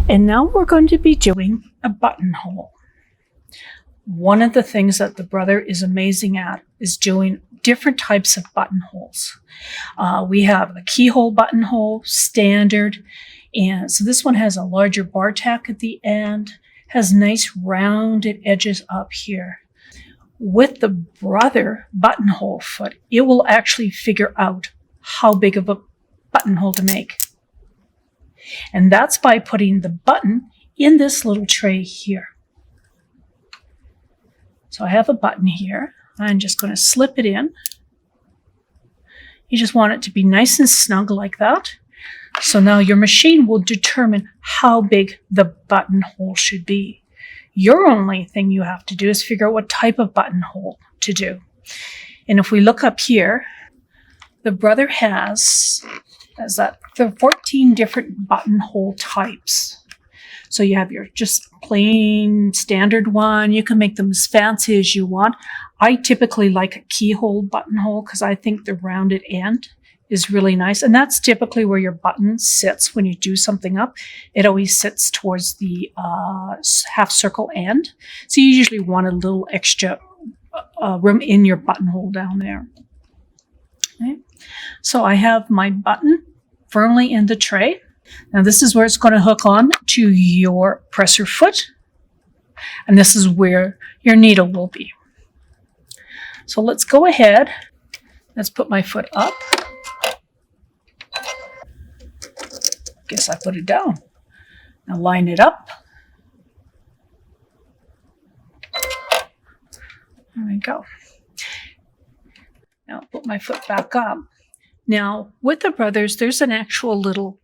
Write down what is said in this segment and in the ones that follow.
And now we're going to be doing a buttonhole. One of the things that the brother is amazing at is doing different types of buttonholes. We have a keyhole buttonhole, standard, and so this one has a larger bar tack at the end, has nice rounded edges up here. With the brother buttonhole foot, it will actually figure out how big of a buttonhole to make. And that's by putting the button in this little tray here. So I have a button here. I'm just going to slip it in. You just want it to be nice and snug like that. So now your machine will determine how big the buttonhole should be. Your only thing you have to do is figure out what type of buttonhole to do. And if we look up here, the brother has the 14 different buttonhole types. So you have your just plain standard one. You can make them as fancy as you want. I typically like a keyhole buttonhole because I think the rounded end is really nice. And that's typically where your button sits when you do something up. It always sits towards the half circle end. So you usually want a little extra room in your buttonhole down there. Okay. So I have my button firmly in the tray. Now this is where it's going to hook on to your presser foot. And this is where your needle will be. So let's go ahead. Let's put my foot up. Guess I put it down. Now line it up. There we go. Now put my foot back up. Now with the brothers, there's an actual little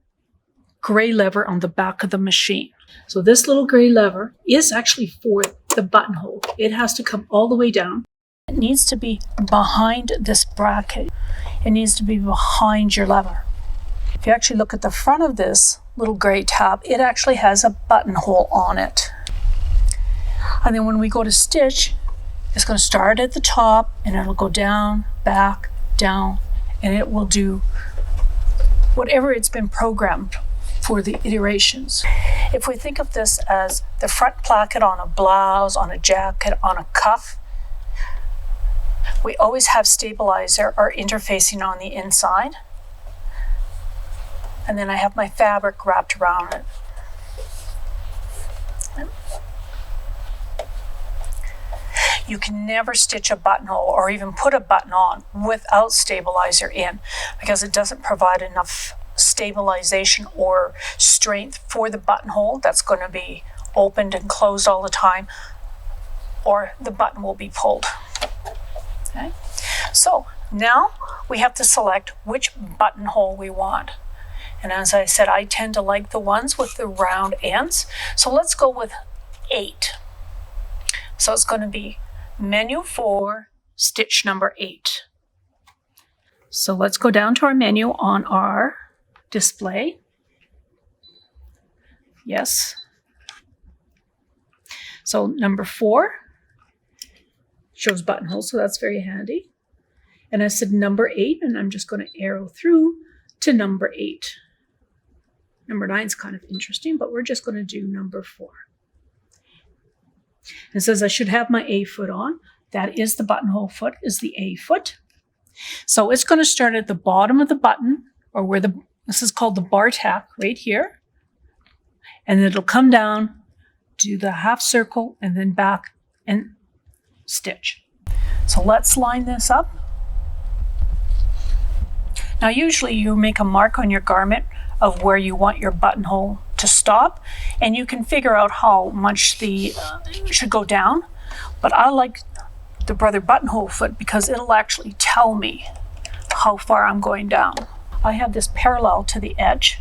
gray lever on the back of the machine. So this little gray lever is actually for the buttonhole. It has to come all the way down. It needs to be behind this bracket. It needs to be behind your lever. If you actually look at the front of this little gray tab, it actually has a buttonhole on it. And then when we go to stitch, it's going to start at the top and it'll go down, back, down, and it will do whatever it's been programmed for the iterations. If we think of this as the front placket on a blouse, on a jacket, on a cuff, we always have stabilizer or interfacing on the inside. And then I have my fabric wrapped around it. You can never stitch a buttonhole or even put a button on without stabilizer in because it doesn't provide enough stabilization or strength for the buttonhole that's going to be opened and closed all the time, or the button will be pulled. Okay? So now we have to select which buttonhole we want. And as I said, I tend to like the ones with the round ends. So let's go with 8. So it's going to be menu 4, stitch number 8. So let's go down to our menu on our display. Yes. So number 4 shows buttonholes, so that's very handy. And I said number 8, and I'm just going to arrow through to number 8. Number 9 is kind of interesting, but we're just going to do number 4. It says I should have my A foot on. That is the buttonhole foot, is the A foot. So it's going to start at the bottom of the button, or where this is called the bar tack right here. And it'll come down, do the half circle, and then back and stitch. So let's line this up. Now usually you make a mark on your garment of where you want your buttonhole to stop, and you can figure out how much the should go down. But I like the brother buttonhole foot because it'll actually tell me how far I'm going down. I have this parallel to the edge.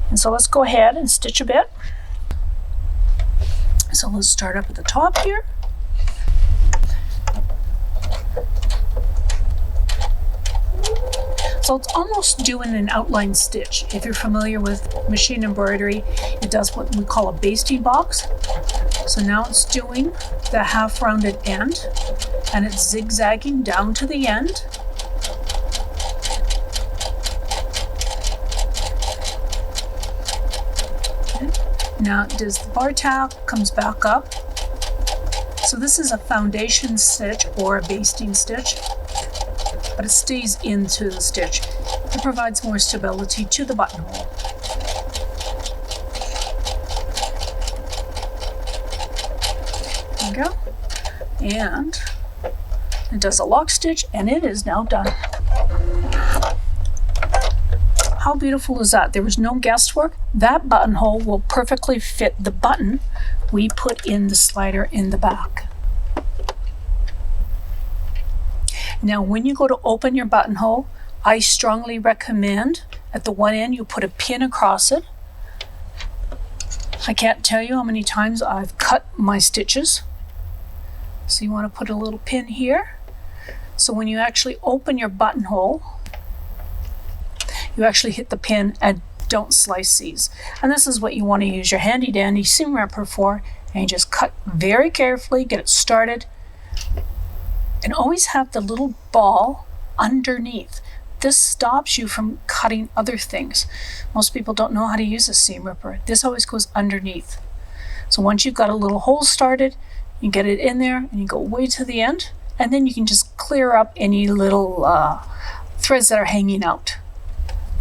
And so let's go ahead and stitch a bit. So let's start up at the top here. So it's almost doing an outline stitch. If you're familiar with machine embroidery, it does what we call a basting box. So now it's doing the half rounded end, and it's zigzagging down to the end. Now does the bar tab comes back up. So this is a foundation stitch or a basting stitch, but it stays into the stitch. It provides more stability to the buttonhole. There you go. And it does a lock stitch, and it is now done. How beautiful is that? There was no guesswork. That buttonhole will perfectly fit the button we put in the slider in the back. Now, when you go to open your buttonhole, I strongly recommend at the one end you put a pin across it. I can't tell you how many times I've cut my stitches. So you want to put a little pin here. So when you actually open your buttonhole, you actually hit the pin and don't slice these. And this is what you want to use your handy dandy seam ripper for. And you just cut very carefully, get it started, and always have the little ball underneath. This stops you from cutting other things. Most people don't know how to use a seam ripper. This always goes underneath. So once you've got a little hole started, you get it in there and you go way to the end, and then you can just clear up any little threads that are hanging out.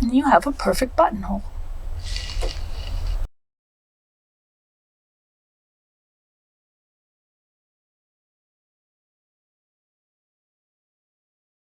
And you have a perfect buttonhole.